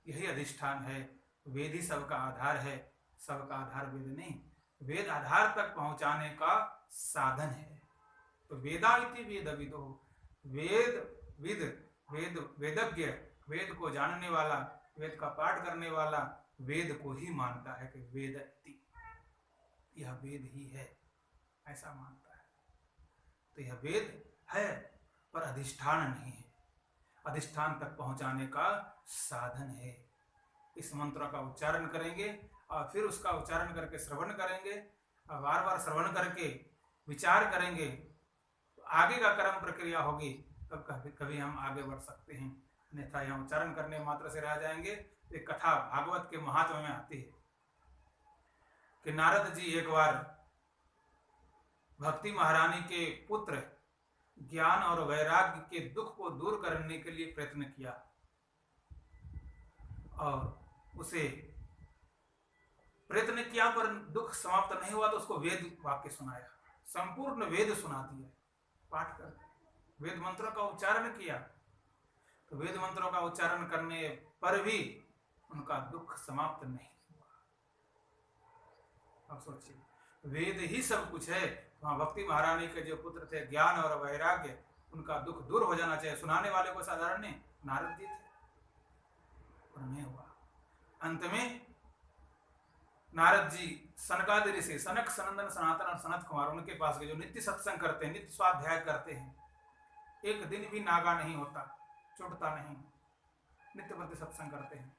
यही अधिष्ठान है। वेद ही सबका आधार है, सबका आधार वेद नहीं, वेद आधार तक पहुंचाने का साधन है। तो वेदा इति वेदविदो, वेद विद, वेद वेदज्ञ, वेद को जानने वाला, वेद का पाठ करने वाला वेद को ही मानता है कि वेद इति, यह वेद ही है, ऐसा मानता है। तो यह वेद है, पर अधिष्ठान नहीं है, अधिष्ठान तक पहुंचाने का साधन है। इस मंत्र का उच्चारण करेंगे और फिर उसका उच्चारण करके श्रवण करेंगे, और बार बार श्रवण करके विचार करेंगे, तो आगे का कर्म प्रक्रिया होगी, तब कभी हम आगे बढ़ सकते हैं। अन्यथा यहाँ उच्चारण करने मात्र से रह जाएंगे। एक कथा भागवत के महात्म्य में आती है कि नारद जी एक बार भक्ति महारानी के पुत्र ज्ञान और वैराग्य के दुख को दूर करने के लिए प्रयत्न किया, और उसे प्रयत्न किया पर दुख समाप्त नहीं हुआ, तो उसको वेद वाक्य सुनाया, संपूर्ण वेद सुना दिया, पाठ कर वेद मंत्रों का उच्चारण किया। तो वेद मंत्रों का उच्चारण करने पर भी उनका दुख समाप्त नहीं हुआ। अब सोचिए, वेद ही सब कुछ है। वहां भक्ति महारानी के जो पुत्र थे ज्ञान और वैराग्य, उनका दुख दूर हो जाना चाहिए, सुनाने वाले को साधारण नहीं, नारद जी थे, पर नहीं हुआ। अंत में नारद जी सनकादि ऋषि, सनक, सनंदन, सनातन और सनत कुमार, उनके पास गए, जो नित्य सत्संग करते हैं, नित्य स्वाध्याय करते हैं, एक दिन भी नागा नहीं होता, छूटता नहीं, नित्य प्रति सत्संग करते हैं।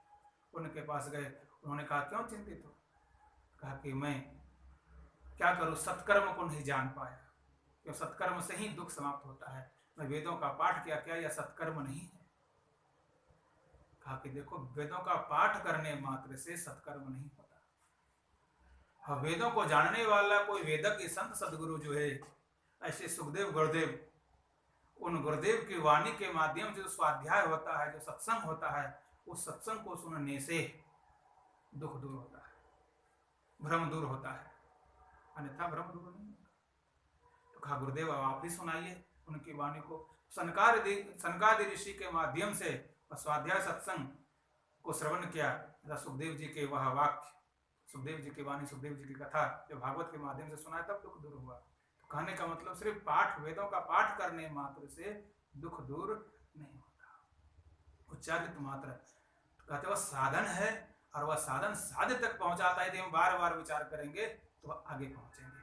उनके पास गए, उन्होंने कहा क्यों चिंतित हो? कहा कि मैं क्या करूं, सत्कर्म को नहीं जान पाया, क्यों सत्कर्म से ही दुख समाप्त होता है। मैं वेदों का पाठ किया, क्या यह सत्कर्म नहीं है? कहा कि देखो, वेदों का पाठ करने मात्र से सत्कर्म नहीं होता। हाँ, वेदों को जानने वाला कोई वेदज्ञ संत सदगुरु जो है, ऐसे सुखदेव गुरुदेव, उन गुरुदेव की वाणी के माध्यम से जो स्वाध्याय होता है, जो सत्संग होता है, उस सत्संग को सुनने से दुख दूर होता है, भ्रम दूर होता है, अन्यथा भ्रम दूर नहीं होता। तो कहा गुरुदेव अब आप ही सुनाइए उनकी वाणी को। सनकादि ऋषि के माध्यम से स्वाध्याय सत्संग को श्रवण किया। सुखदेव जी के वह वाक्य, सुखदेव जी की वाणी, सुखदेव जी की कथा जो भागवत के माध्यम से सुना, तब दुख दूर हुआ। तो कहने का मतलब सिर्फ पाठ, वेदों का पाठ करने मात्र से दुख दूर नहीं होता, उच्चारित मात्र। तो कहते वह साधन है, और वह साधन साध्य तक पहुंचाता है। यदि हम बार बार विचार करेंगे तो वह आगे पहुंचेंगे।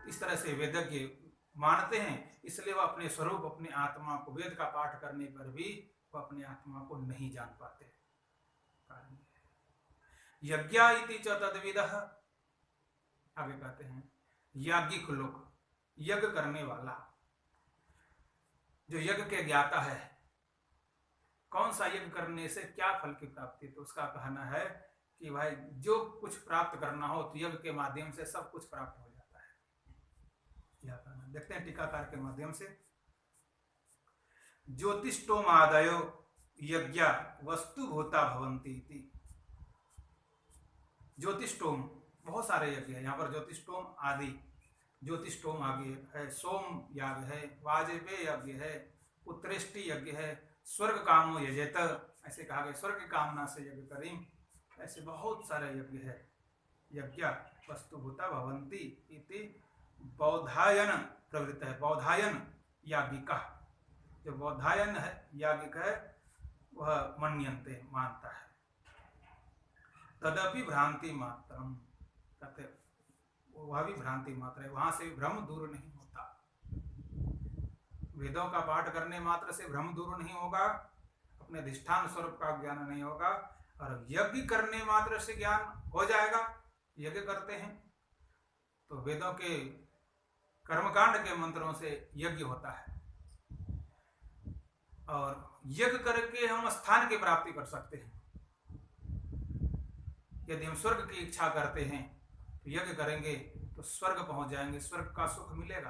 इस तरह से वेदज्ञ मानते हैं, इसलिए वह अपने स्वरूप, अपनी आत्मा को, वेद का पाठ करने पर भी वह अपनी आत्मा को नहीं जान पाते। यज्ञा इति च तद्विदः, आगे कहते हैं याज्ञिक लोग, यज्ञ करने वाला, जो यज्ञ के ज्ञाता है, कौन सा यज्ञ करने से क्या फल की प्राप्ति, तो उसका कहना है कि भाई जो कुछ प्राप्त करना हो तो यज्ञ के माध्यम से सब कुछ प्राप्त हो जाता है। यह करना। देखते हैं टीकाकार के माध्यम से। ज्योतिष्टोमादयो यज्ञ वस्तुभूता भवन्ति इति। ज्योतिष्टोम बहुत सारे यज्ञ है यहाँ पर। ज्योतिष्टोम आदि, ज्योतिष्टोम आगे है, सोम याग है, वाजपेय यज्ञ है, उत्तरेष्टि यज्ञ है, स्वर्ग कामो यजेत, ऐसे कहा गया स्वर्ग की कामना से यज्ञ करें। ऐसे बहुत सारे यज्ञ है। यज्ञ वस्तुभूता भवन्ति इति बौधायन प्रवृत्त है। बौधायन याज्ञिक, जो बौधायन है याज्ञिक है वह मन्यन्ते मानता है। तदपि भ्रांति मात्रम, कहते वह भी भ्रांति मात्र है, वहां से भ्रम दूर नहीं होता। वेदों का पाठ करने मात्र से भ्रम दूर नहीं होगा, अपने अधिष्ठान स्वरूप का ज्ञान नहीं होगा, और यज्ञ करने मात्र से ज्ञान हो जाएगा। यज्ञ करते हैं तो वेदों के कर्मकांड के मंत्रों से यज्ञ होता है, और यज्ञ करके हम स्थान की प्राप्ति कर सकते हैं। यदि हम स्वर्ग की इच्छा करते हैं तो यज्ञ करेंगे तो स्वर्ग पहुंच जाएंगे, स्वर्ग का सुख मिलेगा।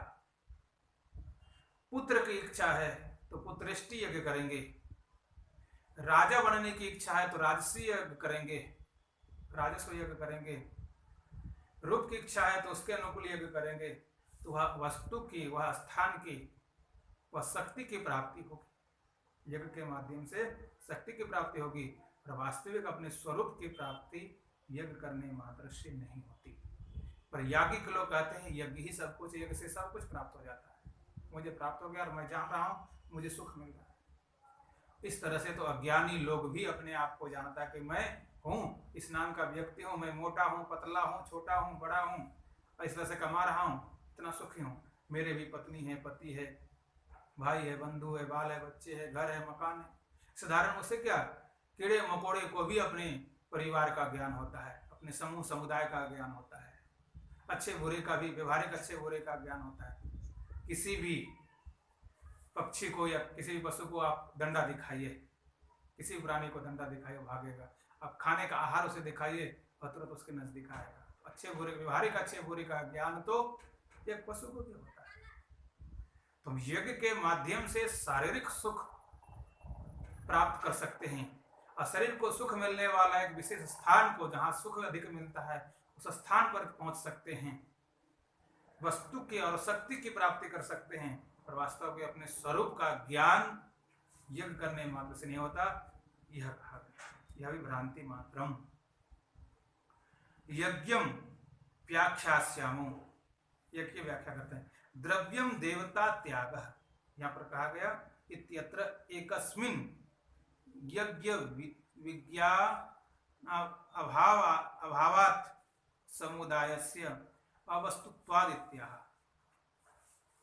पुत्र की इच्छा है तो पुत्रेष्टि यज्ञ करेंगे। राजा बनने की इच्छा है तो राजसी यज्ञ करेंगे, राजस्व यज्ञ करेंगे। रूप की इच्छा है तो उसके अनुकूल यज्ञ करेंगे। तो वह वस्तु की, वह स्थान की, वह शक्ति की प्राप्ति होगी। यज्ञ के माध्यम से शक्ति की प्राप्ति होगी, और वास्तविक अपने स्वरूप की प्राप्ति यज्ञ करने मात्र से नहीं होती। पर याज्ञिक लोग कहते हैं यज्ञ ही सब कुछ, यज्ञ से सब कुछ प्राप्त हो जाता है। मुझे प्राप्त हो गया और मैं जान रहा हूँ, मुझे सुख मिल रहा है। इस तरह से तो अज्ञानी लोग भी अपने आप को जानता है कि मैं हूँ, इस नाम का व्यक्ति हूँ, मैं मोटा हूँ, पतला हूँ, छोटा हूँ, बड़ा हूँ, इस तरह से कमा रहा हूँ, इतना सुखी हूँ। मेरे भी पत्नी है, पति है, भाई है, बंधु है, बाल है, बच्चे है, घर है, मकान है। साधारण उससे क्या, कीड़े मकोड़े को भी अपने परिवार का ज्ञान होता है, अपने समूह समुदाय का ज्ञान होता है, अच्छे बुरे का भी, व्यवहारिक अच्छे बुरे का ज्ञान होता है। किसी भी पक्षी को या किसी भी पशु को आप डंडा दिखाइए, किसी प्राणी को डंडा दिखाइए भागेगा। अब खाने का आहार उसे दिखाइए, तुरंत उसके नजदीक आएगा। अच्छे बुरे, व्यवहारिक अच्छे बुरे का ज्ञान तो एक पशु को भी होता है। तुम यज्ञ के माध्यम से शारीरिक सुख प्राप्त कर सकते हैं, और शरीर को सुख मिलने वाला एक विशेष स्थान को, जहां सुख अधिक मिलता है, उस स्थान पर पहुंच सकते हैं। वस्तु की और शक्ति की प्राप्ति कर सकते हैं, और वास्तव में अपने स्वरूप का ज्ञान यज्ञ करने मात्र से नहीं होता। यह कहा गया, यह भी भ्रांति मात्रम। यज्ञम व्याख्यास्यामो, यज्ञ की व्याख्या करते हैं। द्रव्यम देवता त्याग, यहाँ पर कहा गया इत्यत्र एकस्मिन यज्ञ विज्ञा अभावात् समुदायस्य अवस्तुत्वाद इत्याह।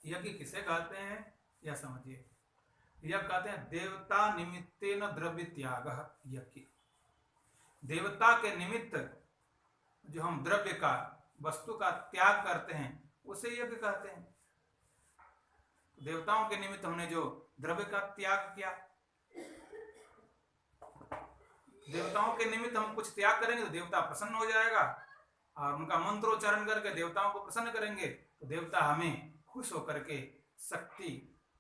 यज्ञ किसे कहते हैं यह समझिए। यह कहते हैं देवता निमित्तेन द्रव्य त्याग यज्ञ। देवता के निमित्त जो हम द्रव्य का, वस्तु का त्याग करते हैं उसे यज्ञ कहते हैं। देवताओं के निमित्त हमने जो द्रव्य का त्याग किया, देवताओं के निमित्त हम कुछ त्याग करेंगे तो देवता प्रसन्न हो जाएगा, और उनका मंत्रोच्चारण करके देवताओं को प्रसन्न करेंगे तो देवता हमें खुश होकर के शक्ति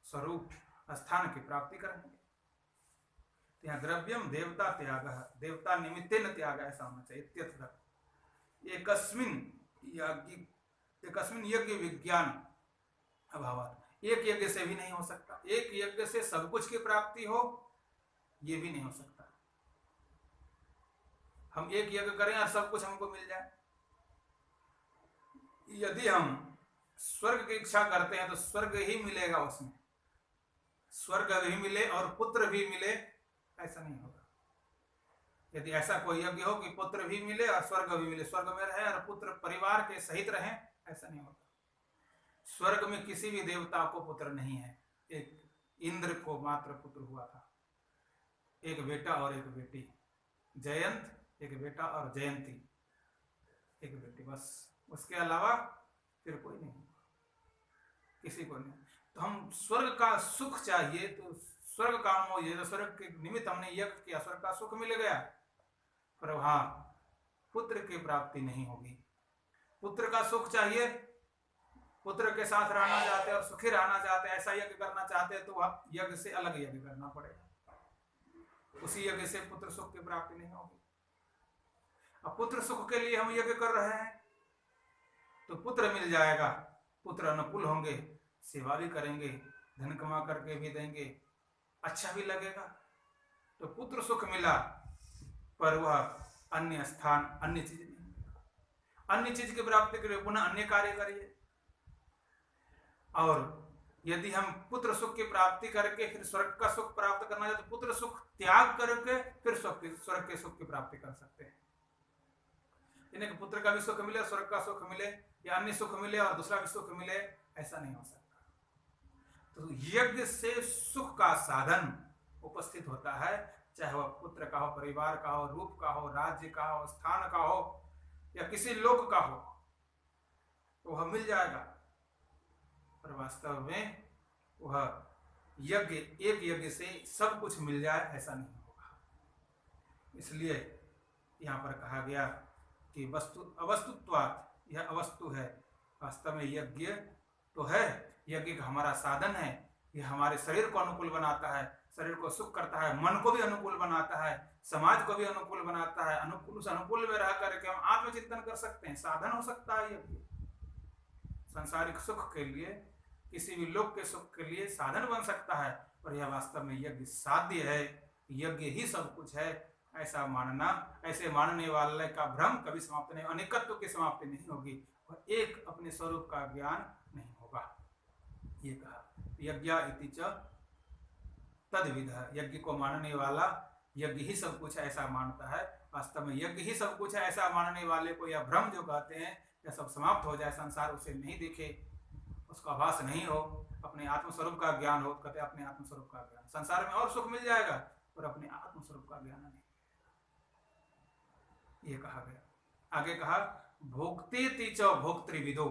स्वरूप स्थान की प्राप्ति करेंगे। तो यहाँ द्रव्यम देवता त्याग, देवता निमित्तेन त्याग ऐसा होना चाहिए। एकस्मिन यज्ञ विज्ञान अभावात्, एक यज्ञ से भी नहीं हो सकता। एक यज्ञ से सब कुछ की प्राप्ति हो, ये भी नहीं हो सकता। हम एक यज्ञ करें और सब कुछ हमको मिल जाए। यदि हम स्वर्ग की इच्छा करते हैं तो स्वर्ग ही मिलेगा, उसमें स्वर्ग भी मिले और पुत्र भी मिले, ऐसा नहीं होगा। यदि ऐसा कोई यज्ञ हो कि पुत्र भी मिले और स्वर्ग भी मिले, स्वर्ग में रहे और पुत्र परिवार के सहित रहे, ऐसा नहीं होता। स्वर्ग में किसी भी देवता को पुत्र नहीं है। एक इंद्र को मात्र पुत्र हुआ था, एक बेटा और एक बेटी, जयंत एक बेटा और जयंती एक बेटी, बस। उसके अलावा फिर कोई नहीं, किसी को नहीं। तो हम स्वर्ग का सुख चाहिए तो स्वर्ग काम हो, ये स्वर्ग के निमित्त हमने यज्ञ किया, स्वर्ग का सुख मिल गया, पर वहां पुत्र की प्राप्ति नहीं होगी। पुत्र का सुख चाहिए पुत्र के साथ रहना चाहते हैं और सुखी रहना चाहते हैं, ऐसा यज्ञ करना चाहते हैं, तो वह यज्ञ से अलग यज्ञ करना पड़ेगा। उसी यज्ञ से पुत्र सुख की प्राप्ति नहीं होगी। अब पुत्र सुख के लिए हम यज्ञ कर रहे हैं तो पुत्र मिल जाएगा, पुत्र अनुकूल होंगे, सेवा भी करेंगे, धन कमा करके भी देंगे, अच्छा भी लगेगा। तो पुत्र सुख मिला पर वह अन्य स्थान, अन्य चीज नहीं, अन्य चीज की प्राप्ति के लिए पुनः अन्य कार्य करिए। और यदि हम पुत्र सुख की प्राप्ति करके फिर स्वर्ग का सुख प्राप्त करना चाहते तो पुत्र सुख त्याग करके फिर स्वर्ग के सुख की प्राप्ति कर सकते हैं। यानी कि पुत्र का भी सुख मिले, स्वर्ग का सुख मिले, या अन्य सुख मिले और दूसरा भी सुख मिले, ऐसा नहीं हो सकता। तो यज्ञ से सुख का साधन उपस्थित होता है, चाहे वह पुत्र का हो, परिवार का हो, रूप का हो, राज्य का हो, स्थान का हो, या किसी लोक का हो, तो वह मिल जाएगा। पर वास्तव में वह यज्ञ, एक यज्ञ से सब कुछ मिल जाए ऐसा नहीं होगा। इसलिए यहाँ पर कहा गया कि वस्तु अवस्तुत्वात्, यह अवस्तु है। वास्तव में यज्ञ तो है, यज्ञ का हमारा साधन है, यह हमारे शरीर को अनुकूल बनाता है, शरीर को सुख करता है, मन को भी अनुकूल बनाता है, समाज को भी अनुकूल बनाता है। उस अनुकूल में रह करके हम आत्मचिंतन कर सकते हैं, साधन हो सकता है यज्ञ। सांसारिक सुख के लिए, किसी भी लोक के सुख के लिए साधन बन सकता है, पर यह वास्तव में यज्ञ साध्य है, यज्ञ ही सब कुछ है, ऐसा मानना, ऐसे मानने वाले का भ्रम कभी समाप्त नहीं, अनेकत्व की समाप्ति नहीं होगी, और एक अपने स्वरूप का ज्ञान नहीं होगा। ये कहा यज्ञ इति च तद्विध, यज्ञ को मानने वाला यज्ञ ही सब कुछ ऐसा मानता है। वास्तव में यज्ञ ही सब कुछ है ऐसा मानने वाले को यह भ्रम जो कहते हैं, यह सब समाप्त हो जाए, संसार उसे नहीं दिखे, उसका आभास नहीं हो, अपने आत्मस्वरूप का ज्ञान हो, कहते अपने आत्मस्वरूप का ज्ञान। संसार में और सुख मिल जाएगा पर अपने आत्मस्वरूप का ज्ञान नहीं, ये कहा गया। आगे कहा भोक्तेति च भोक्तृविदो,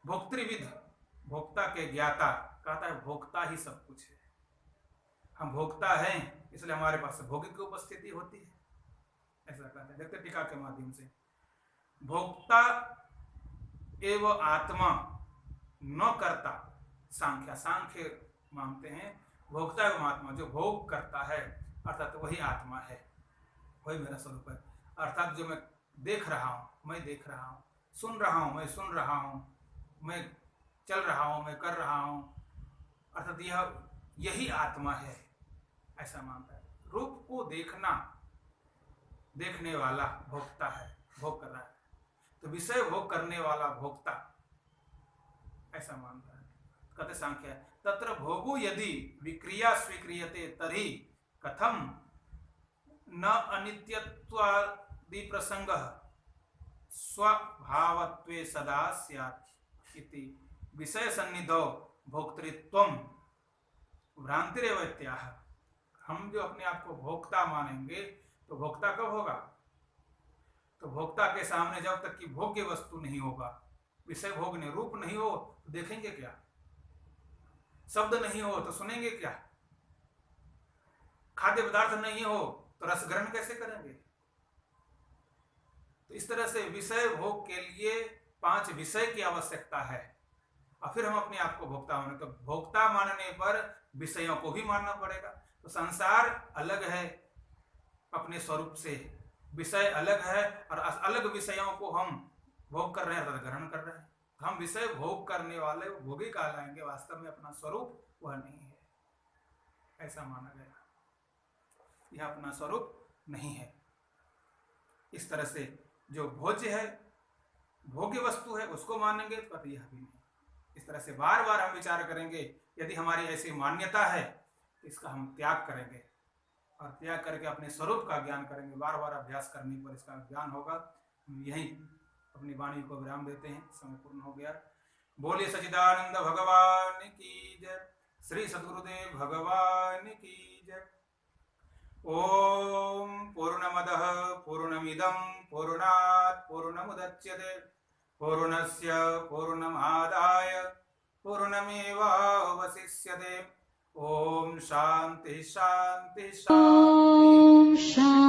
भोक्तृविद, भोक्ता के ज्ञाता, कहता है भोक्ता ही सब कुछ है। हम भोक्ता हैं इसलिए हमारे पास भोग की उपस्थिति होती है, ऐसा कहते हैं। देखते टीका के माध्यम से, भोक्ता एवं आत्मा न करता, सांख्य मानते हैं भोक्ता एवं आत्मा, जो भोग करता है अर्थात वही आत्मा है, वही मेरा स्वरूप है। अर्थात जो मैं देख रहा हूँ, मैं देख रहा हूँ, सुन रहा हूँ, मैं सुन रहा हूँ, मैं चल रहा हूँ, मैं कर रहा हूँ, अर्थात यही आत्मा है, ऐसा मानता है। रूप को देखना, देखने वाला भोक्ता है, भोग कर रहा है, तो विषय भोग करने वाला भोक्ता, ऐसा मानता है। कहते सांख्य तत्र भोगो यदि विक्रिया स्वीक्रियते तर्हि कथम न अनित्यत्वादि प्रसंग स्वभावत्वे सदा स्यात् इति विषय सन्निधौ भोक्तृत्वम भ्रांतिरेव इत्याह। हम जो अपने आप को भोक्ता मानेंगे तो भोक्ता कब होगा? तो भोक्ता के सामने जब तक कि भोग्य वस्तु नहीं होगा, विषय भोगने, रूप नहीं हो तो देखेंगे क्या, शब्द नहीं हो तो सुनेंगे क्या, खाद्य पदार्थ नहीं हो तो रस ग्रहण कैसे करेंगे? तो इस तरह से विषय भोग के लिए 5 विषय की आवश्यकता है, और फिर हम अपने आप को भोक्ता माने। तो भोक्ता मानने पर विषयों को भी मानना पड़ेगा। तो संसार अलग है अपने स्वरूप से, विषय अलग है, और अलग विषयों को हम भोग कर रहे हैं अर्थात ग्रहण कर रहे हैं। हम विषय भोग करने वाले भोगी कहलाएंगे, वास्तव में अपना स्वरूप वह नहीं है, ऐसा माना गया। यह अपना स्वरूप नहीं है। इस तरह से जो भोज्य है, भोग्य वस्तु है, उसको मानेंगे तो कहते यह भी नहीं। इस तरह से बार बार हम विचार करेंगे, यदि हमारी ऐसी मान्यता है तो इसका हम त्याग करेंगे, और त्याग करके अपने स्वरूप का ज्ञान करेंगे। बार बार अभ्यास करने पर इसका ज्ञान होगा। यही अपनी वाणी को विराम देते हैं, समय पूर्ण हो गया। बोलिए सच्चिदानंद भगवान की जय, श्री सद्गुरुदेव भगवान की जय। ओम पूर्णमदः पूर्णमिदं पूर्णात् पूर्णमुदच्यते पूर्णस्य पूर्णमादाय पूर्णमेवावशिष्यते। ओम शांति शांति शांति। ओम शांति।